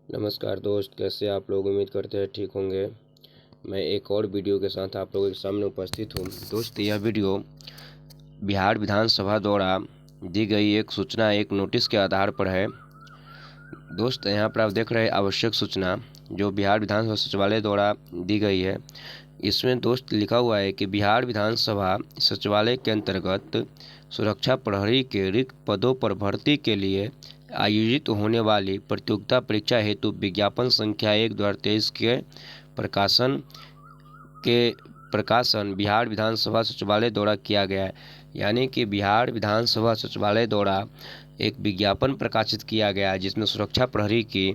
नमस्कार दोस्त, कैसे आप लोग? उम्मीद करते हैं ठीक होंगे। मैं एक और वीडियो के साथ आप लोगों के सामने उपस्थित हूँ। दोस्त, यह वीडियो बिहार विधानसभा द्वारा दी गई एक सूचना, एक नोटिस के आधार पर है। दोस्त, यहाँ पर आप देख रहे हैं आवश्यक सूचना जो बिहार विधानसभा सचिवालय द्वारा दी गई है। इसमें दोस्त लिखा हुआ है कि बिहार विधानसभा सचिवालय के अंतर्गत सुरक्षा प्रहरी के रिक्त पदों पर भर्ती के लिए आयोजित होने वाली प्रतियोगिता परीक्षा हेतु विज्ञापन संख्या 1/2023 के प्रकाशन बिहार विधानसभा सचिवालय द्वारा किया गया है। यानी कि बिहार विधानसभा सचिवालय द्वारा एक विज्ञापन प्रकाशित किया गया है जिसमें सुरक्षा प्रहरी की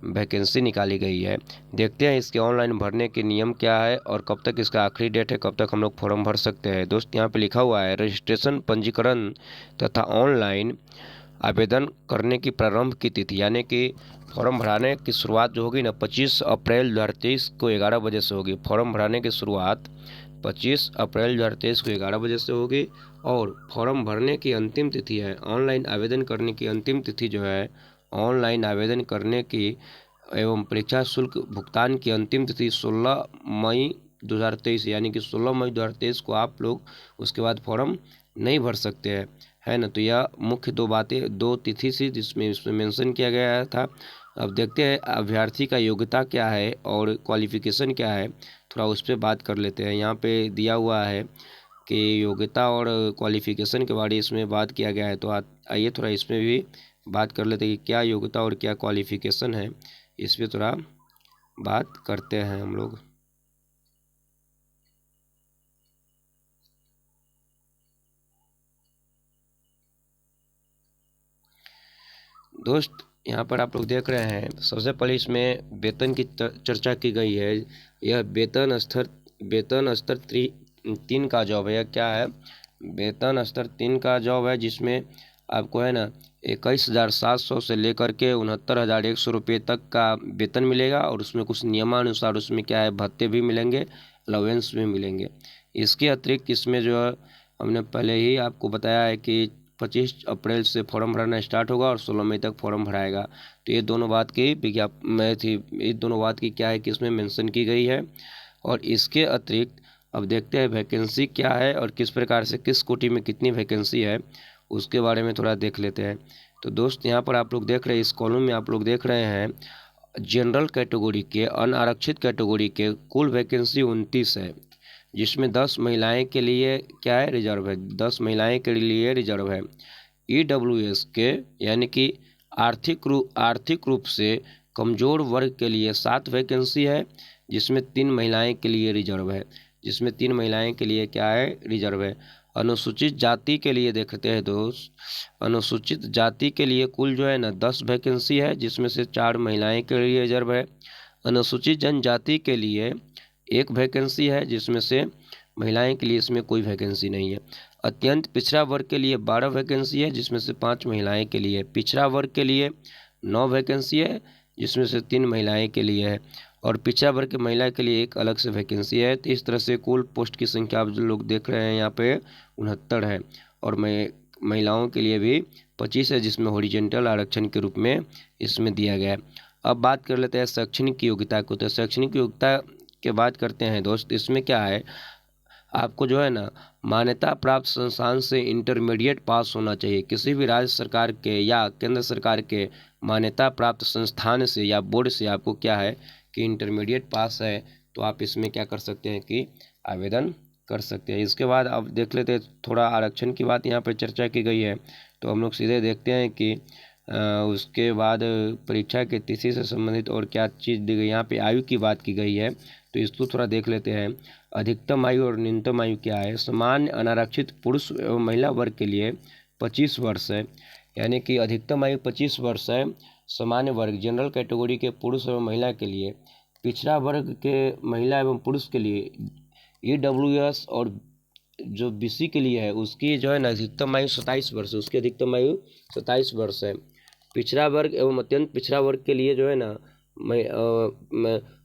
वैकेंसी निकाली गई है। देखते हैं इसके ऑनलाइन भरने के नियम क्या है और कब तक इसका आखिरी डेट है, कब तक हम लोग फॉर्म भर सकते हैं। दोस्त, यहाँ पे लिखा हुआ है रजिस्ट्रेशन, पंजीकरण तथा ऑनलाइन आवेदन करने की प्रारंभ की तिथि, यानी कि फॉर्म भराने की शुरुआत जो होगी ना 25 अप्रैल 2023 को 11 बजे से होगी। फॉर्म भराने की शुरुआत 25 अप्रैल 2023 को 11 बजे से होगी और फॉर्म भरने की अंतिम तिथि है, ऑनलाइन आवेदन करने की अंतिम तिथि जो है, ऑनलाइन आवेदन करने की एवं परीक्षा शुल्क भुगतान की अंतिम तिथि 16 मई 2023, यानी कि 16 मई 2023 को आप लोग उसके बाद फॉर्म नहीं भर सकते हैं, है ना। तो यह मुख्य दो बातें, दो तिथि थी जिसमें इसमें मेंशन किया गया था। अब देखते हैं अभ्यर्थी का योग्यता क्या है और क्वालिफिकेशन क्या है, थोड़ा उस पर बात कर लेते हैं। यहाँ पे दिया हुआ है कि योग्यता और क्वालिफिकेशन के बारे में बात किया गया है, तो आइए थोड़ा इसमें भी बात कर लेते हैं कि क्या योग्यता और क्या क्वालिफिकेशन है। इस पर थोड़ा बात करते हैं हम लोग। दोस्त, यहाँ पर आप लोग देख रहे हैं, सबसे पहले इसमें वेतन की चर्चा की गई है। यह वेतन स्तर 3 का जॉब है। यह क्या है? वेतन स्तर 3 का जॉब है जिसमें आपको है ना 21,700 से लेकर के 69,100 रुपये तक का वेतन मिलेगा और उसमें कुछ नियमानुसार उसमें क्या है, भत्ते भी मिलेंगे, अलाउंस भी मिलेंगे। इसके अतिरिक्त इसमें जो है, हमने पहले ही आपको बताया है कि 25 अप्रैल से फॉर्म भरना स्टार्ट होगा और 16 मई तक फॉर्म भराएगा। तो ये दोनों बात की ये दोनों बात की क्या है कि इसमें मेंशन की गई है। और इसके अतिरिक्त अब देखते हैं वैकेंसी क्या है और किस प्रकार से किस कोटि में कितनी वैकेंसी है, उसके बारे में थोड़ा देख लेते हैं। तो दोस्त, यहाँ पर आप लोग देख रहे हैं, इस कॉलम में आप लोग देख रहे हैं जनरल कैटेगरी के, अनारक्षित कैटेगरी के कुल वैकेंसी 29 है, जिसमें 10 महिलाएं के लिए क्या है, रिजर्व है। 10 महिलाएं के लिए रिजर्व है। EWS के, यानी कि आर्थिक रूप से कमजोर वर्ग के लिए 7 वैकेंसी है, जिसमें 3 महिलाएं के लिए रिजर्व है। जिसमें 3 महिलाएं के लिए क्या है, रिजर्व है। अनुसूचित जाति के लिए देखते हैं दोस्त, अनुसूचित जाति के लिए कुल जो है ना 10 वैकेंसी है, जिसमें से 4 महिलाएं के लिए रिजर्व है। अनुसूचित जनजाति के लिए 1 वैकेंसी है, जिसमें से महिलाएं के लिए इसमें कोई वैकेंसी नहीं है। अत्यंत पिछड़ा वर्ग के लिए 12 वैकेंसी है, जिसमें से 5 महिलाएं के लिए। पिछड़ा वर्ग के लिए 9 वैकेंसी है, जिसमें से 3 महिलाएं के लिए है और पिछड़ा वर्ग के महिला के लिए एक अलग से वैकेंसी है। तो इस तरह से कुल पोस्ट की संख्या आप जो लोग देख रहे हैं यहाँ पे 69 है और महिलाओं के लिए भी 25 है, जिसमें हॉरिजॉन्टल आरक्षण के रूप में इसमें दिया गया है। अब बात कर लेते हैं शैक्षणिक योग्यता को। तो शैक्षणिक योग्यता के बात करते हैं दोस्त, इसमें क्या है, आपको जो है ना मान्यता प्राप्त संस्थान से इंटरमीडिएट पास होना चाहिए। किसी भी राज्य सरकार के या केंद्र सरकार के मान्यता प्राप्त संस्थान से या बोर्ड से आपको क्या है कि इंटरमीडिएट पास है, तो आप इसमें क्या कर सकते हैं कि आवेदन कर सकते हैं। इसके बाद अब देख लेते हैं, थोड़ा आरक्षण की बात यहाँ पर चर्चा की गई है, तो हम लोग सीधे देखते हैं कि उसके बाद परीक्षा की तिथि से संबंधित और क्या चीज़ दी गई। यहाँ पे आयु की बात की गई है, तो इसको थोड़ा देख लेते हैं। अधिकतम आयु और न्यूनतम आयु क्या है। सामान्य अनारक्षित पुरुष एवं महिला वर्ग के लिए 25 वर्ष है, यानी कि अधिकतम आयु 25 वर्ष है सामान्य वर्ग जनरल कैटेगरी के पुरुष एवं महिला के लिए। पिछड़ा वर्ग के महिला एवं पुरुष के लिए EWS और जो BC के लिए है उसकी जो है ना अधिकतम आयु 27 वर्ष है, उसकी अधिकतम आयु 27 वर्ष है। पिछड़ा वर्ग एवं अत्यंत पिछड़ा वर्ग के लिए जो है ना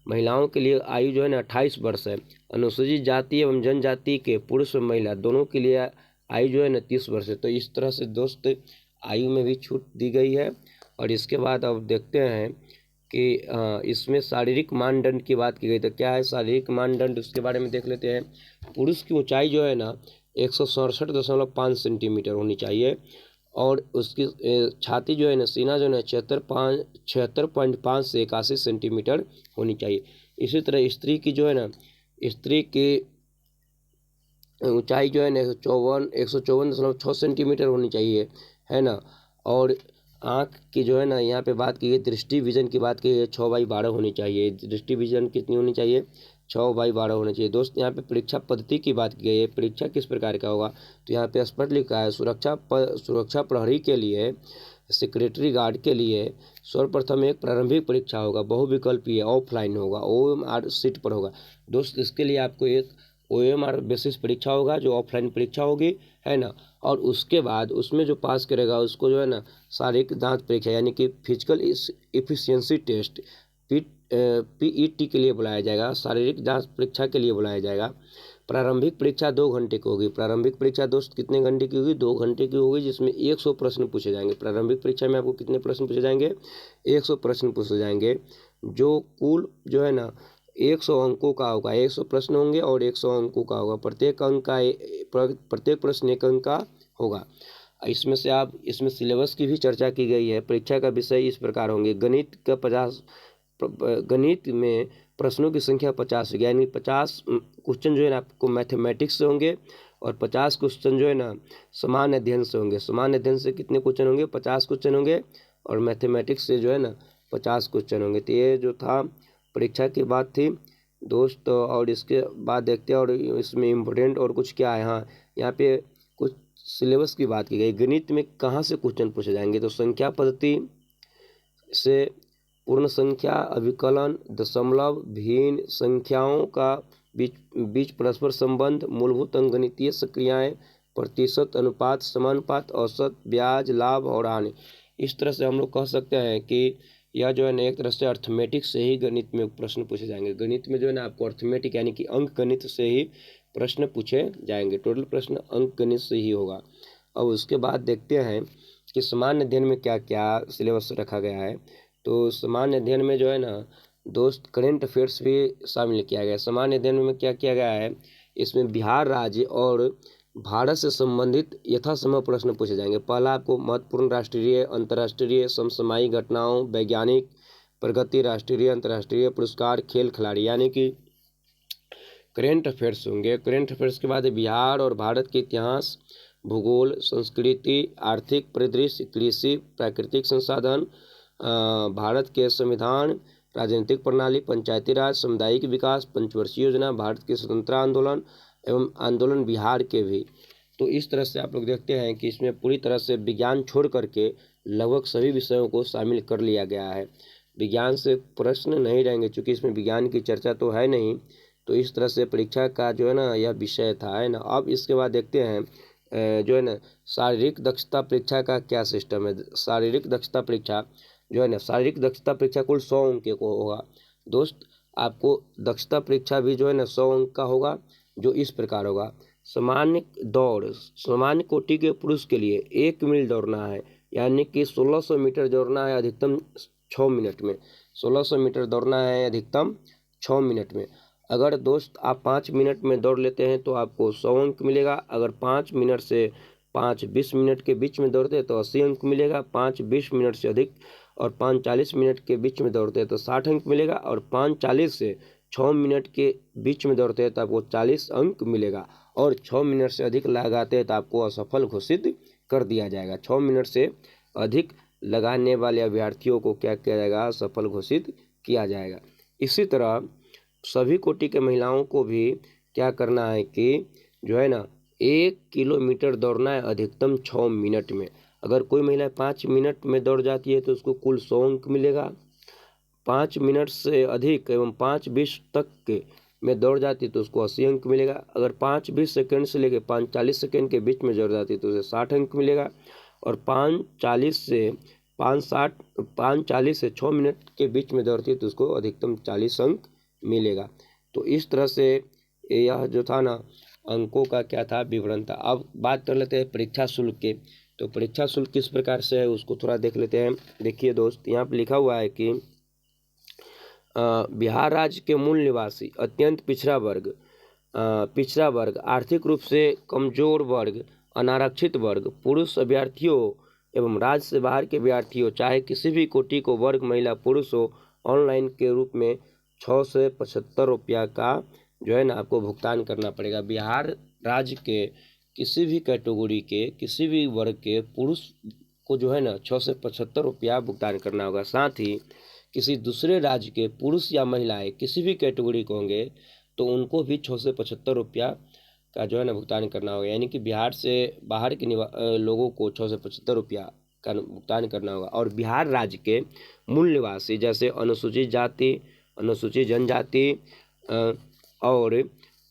महिलाओं के लिए आयु जो है ना 28 वर्ष है। अनुसूचित जाति एवं जनजाति के पुरुष और महिला दोनों के लिए आयु जो है ना 30 वर्ष है। तो इस तरह से दोस्त आयु में भी छूट दी गई है। और इसके बाद अब देखते हैं कि इसमें शारीरिक मानदंड की बात की गई। तो क्या है शारीरिक मानदंड, उसके बारे में देख लेते हैं। पुरुष की ऊंचाई जो है ना 167.5 सेंटीमीटर होनी चाहिए, और उसकी छाती जो है ना, सीना जो है ना 76.5 से 81 सेंटीमीटर होनी चाहिए। इसी तरह स्त्री की जो है ना, स्त्री की ऊंचाई जो है ना 154.6 सेंटीमीटर होनी चाहिए, है ना। और आँख की जो है ना, यहाँ पे बात की गई दृष्टि विजन की बात की गई 6/12 होनी चाहिए। दृष्टि विजन कितनी होनी चाहिए? 6/12 होनी चाहिए। दोस्त यहाँ पे परीक्षा पद्धति की बात की गई है, परीक्षा किस प्रकार का होगा, तो यहाँ पे स्पष्ट लिखा है सुरक्षा प्रहरी के लिए, सेक्रेटरी गार्ड के लिए सर्वप्रथम एक प्रारंभिक परीक्षा होगा, बहुविकल्पीय, ऑफलाइन होगा, OMR सीट पर होगा। दोस्त इसके लिए आपको एक OMR बेसिस परीक्षा होगा जो ऑफलाइन परीक्षा होगी, है ना। और उसके बाद उसमें जो पास करेगा उसको जो है ना शारीरिक दांत परीक्षा यानी कि फिजिकल इफिशियंसी टेस्ट PET के लिए बुलाया जाएगा, शारीरिक जांच परीक्षा के लिए बुलाया जाएगा। प्रारंभिक परीक्षा 2 घंटे की होगी। प्रारंभिक परीक्षा दोस्त कितने घंटे की होगी? 2 घंटे की होगी, जिसमें 100 प्रश्न पूछे जाएंगे। प्रारंभिक परीक्षा में आपको कितने प्रश्न पूछे जाएंगे? 100 प्रश्न पूछे जाएंगे, जो कुल जो है ना 100 अंकों का होगा। 100 प्रश्न होंगे और 100 अंकों का होगा। प्रत्येक प्रश्न 1 अंक का होगा। इसमें सिलेबस की भी चर्चा की गई है। परीक्षा का विषय इस प्रकार होंगे। गणित में प्रश्नों की संख्या 50 होगी, यानी 50 क्वेश्चन जो है ना आपको मैथमेटिक्स से होंगे, और 50 क्वेश्चन जो है ना सामान्य अध्ययन से होंगे। सामान्य अध्ययन से कितने क्वेश्चन होंगे? 50 क्वेश्चन होंगे, और मैथमेटिक्स से जो है ना 50 क्वेश्चन होंगे। तो ये जो था परीक्षा की बात थी दोस्त। और इसके बाद देखते हैं और इसमें इम्पोर्टेंट और कुछ क्या है। हाँ, यहाँ पे कुछ सिलेबस की बात की गई। गणित में कहाँ से क्वेश्चन पूछे जाएंगे? तो संख्या पद्धति से, पूर्ण संख्या, अभिकलन, दशमलव, भिन्न संख्याओं का बीच परस्पर संबंध, मूलभूत अंकगणितीय क्रियाएं, प्रतिशत, अनुपात, समानुपात, औसत, ब्याज, लाभ और हानि। इस तरह से हम लोग कह सकते हैं कि यह जो है ना एक तरह से अर्थमेटिक से ही गणित में प्रश्न पूछे जाएंगे। गणित में जो है ना आपको अर्थमेटिक यानी कि अंक गणित से ही प्रश्न पूछे जाएंगे। टोटल प्रश्न अंक गणित से ही होगा। अब उसके बाद देखते हैं कि सामान्य अध्ययन में क्या क्या सिलेबस रखा गया है। तो सामान्य अध्ययन में जो है ना दोस्त करेंट अफेयर्स भी शामिल किया गया है। सामान्य अध्ययन में क्या किया गया है? इसमें बिहार राज्य और भारत से संबंधित यथासंभव प्रश्न पूछे जाएंगे। पहला आपको महत्वपूर्ण राष्ट्रीय, अंतर्राष्ट्रीय, समसामयिक घटनाओं, वैज्ञानिक प्रगति, राष्ट्रीय, अंतर्राष्ट्रीय पुरस्कार, खेल खिलाड़ी, यानी कि करेंट अफेयर्स होंगे। करेंट अफेयर्स के बाद बिहार और भारत के इतिहास, भूगोल, संस्कृति, आर्थिक परिदृश्य, कृषि, प्राकृतिक संसाधन, भारत के संविधान, राजनीतिक प्रणाली, पंचायती राज, सामुदायिक विकास, पंचवर्षीय योजना, भारत के स्वतंत्रता आंदोलन एवं आंदोलन बिहार के भी। तो इस तरह से आप लोग देखते हैं कि इसमें पूरी तरह से विज्ञान छोड़ करके लगभग सभी विषयों को शामिल कर लिया गया है। विज्ञान से प्रश्न नहीं रहेंगे, चूँकि इसमें विज्ञान की चर्चा तो है नहीं। तो इस तरह से परीक्षा का जो है ना यह विषय था, है ना। अब इसके बाद देखते हैं जो है ना शारीरिक दक्षता परीक्षा का क्या सिस्टम है। शारीरिक दक्षता परीक्षा जो है ना, शारीरिक दक्षता परीक्षा कुल 100 अंक को होगा। दोस्त आपको दक्षता परीक्षा भी जो है ना 100 अंक का होगा, जो इस प्रकार होगा। सामान्य कोटि के पुरुष के लिए 1 मील दौड़ना है, यानी कि 1600 मीटर दौड़ना है अधिकतम 6 मिनट में। 1600 मीटर दौड़ना है अधिकतम 6 मिनट में। अगर दोस्त आप 5 मिनट में दौड़ लेते हैं तो आपको 100 अंक मिलेगा। अगर 5 मिनट से 5-20 मिनट के बीच में दौड़ते हैं तो 80 अंक मिलेगा। 5-20 मिनट से अधिक और 5-40 मिनट के बीच में दौड़ते हैं तो 60 अंक मिलेगा। और 5-40 से 6 मिनट के बीच में दौड़ते हैं तो आपको 40 अंक मिलेगा। और 6 मिनट से अधिक लगाते हैं तो आपको असफल घोषित कर दिया जाएगा। 6 मिनट से अधिक लगाने वाले अभ्यर्थियों को क्या किया जाएगा? असफल घोषित किया जाएगा। इसी तरह सभी कोटि के महिलाओं को भी क्या करना है कि जो है ना 1 किलोमीटर दौड़ना है अधिकतम 6 मिनट में। अगर कोई महिला 5 मिनट में दौड़ जाती है तो उसको कुल 100 अंक मिलेगा। 5 मिनट से अधिक एवं 5-20 तक के में दौड़ जाती है तो उसको 80 अंक मिलेगा। अगर 5-20 सेकंड से लेकर 5-40 सेकंड के बीच में दौड़ जाती है तो उसे 60 अंक मिलेगा। और 5-40 से 6 मिनट के बीच में दौड़ती है तो उसको अधिकतम 40 अंक मिलेगा। तो इस तरह से यह जो था ना अंकों का क्या था? विवरण था। अब बात कर लेते हैं परीक्षा शुल्क के। तो परीक्षा शुल्क किस प्रकार से है उसको थोड़ा देख लेते हैं। देखिए दोस्त, यहाँ पर लिखा हुआ है कि बिहार राज्य के मूल निवासी, अत्यंत पिछड़ा वर्ग, आर्थिक रूप से कमजोर वर्ग, अनारक्षित वर्ग, पुरुष अभ्यर्थियों एवं राज्य से बाहर के अभ्यर्थियों, चाहे किसी भी कोटि को, वर्ग, महिला, पुरुष हो, ऑनलाइन के रूप में 6 से 75 रुपया का जो है ना आपको भुगतान करना पड़ेगा। बिहार राज्य के किसी भी कैटेगरी के, किसी भी वर्ग के पुरुष को जो है ना 6 से 75 रुपया भुगतान करना होगा। साथ ही किसी दूसरे राज्य के पुरुष या महिलाएं किसी भी कैटेगरी के होंगे तो उनको भी 6 से 75 रुपया का जो है ना भुगतान करना होगा। यानी कि बिहार से बाहर के लोगों को 6 से 75 रुपया का भुगतान करना होगा। और बिहार राज्य के मूल निवासी जैसे अनुसूचित जाति, अनुसूचित जनजाति और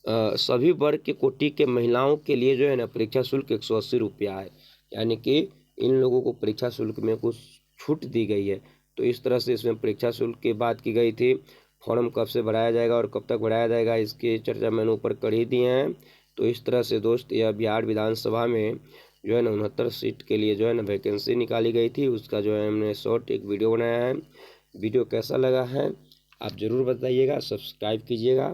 सभी वर्ग के कोटि के महिलाओं के लिए जो है ना परीक्षा शुल्क 180 रुपया है। यानी कि इन लोगों को परीक्षा शुल्क में कुछ छूट दी गई है। तो इस तरह से इसमें परीक्षा शुल्क की बात की गई थी। फॉर्म कब से भराया जाएगा और कब तक भराया जाएगा, इसकी चर्चा मैंने ऊपर कर ही दिए हैं। तो इस तरह से दोस्त यह बिहार विधानसभा में जो है ना 69 सीट के लिए जो है ना वैकेंसी निकाली गई थी, उसका जो है हमने शॉर्ट एक वीडियो बनाया है। वीडियो कैसा लगा है आप ज़रूर बताइएगा, सब्सक्राइब कीजिएगा।